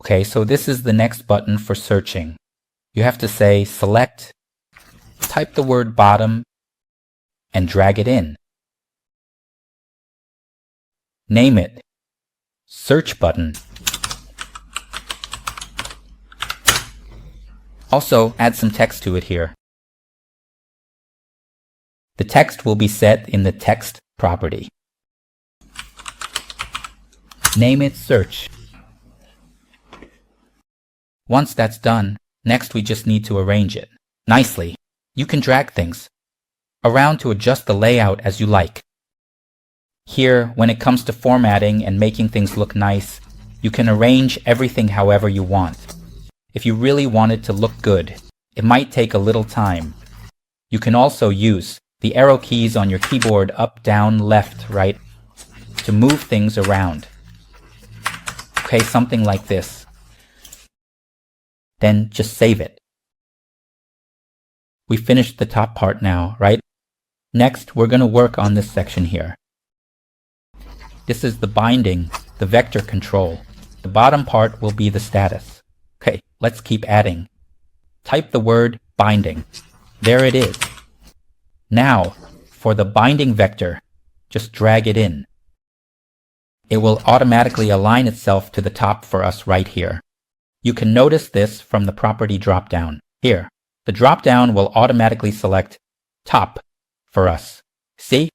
Okay, so this is the next button for searching. You have to say select, type the word bottom, and drag it in. Name it search button. Also, add some text to it here. The text will be set in the text property. Name it search. Once that's done, next we just need to arrange it nicely. You can drag things around to adjust the layout as you like. Here, when it comes to formatting and making things look nice, you can arrange everything however you want. If you really want it to look good, it might take a little time. You can also use the arrow keys on your keyboard up, down, left, right to move things around. Okay, something like this. Then just save it. We finished the top part now, right? Next, we're going to work on this section here. This is the binding, the vector control. The bottom part will be the status. Okay, let's keep adding. Type the word binding. There it is. Now, for the binding vector, just drag it in. It will automatically align itself to the top for us right here. You can notice this from the property dropdown. Here, the dropdown will automatically select top for us. See?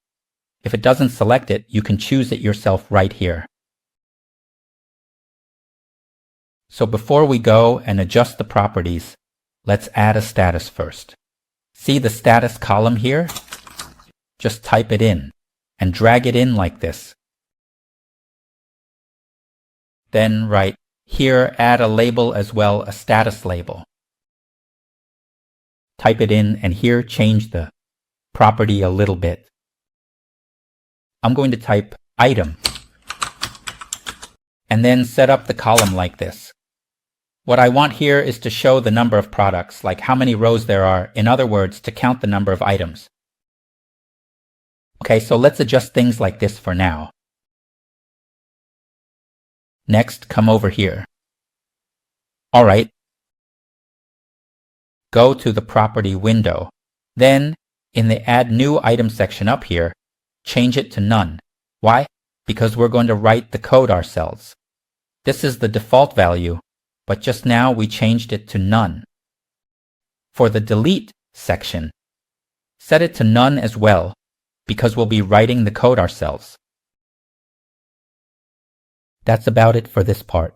If it doesn't select it, you can choose it yourself right here. So before we go and adjust the properties, let's add a status first. See the status column here? Just type it in and drag it in like this. Then right here, add a label as well, a status label. Type it in and here change the property a little bit. I'm going to type item and then set up the column like this. What I want here is to show the number of products, like how many rows there are, in other words, to count the number of items. Okay, so let's adjust things like this for now. Next, come over here. All right. Go to the property window. Then, in the add new item section up here, change it to none. Why? Because we're going to write the code ourselves. This is the default value, but just now we changed it to none. For the delete section, set it to none as well, because we'll be writing the code ourselves. That's about it for this part.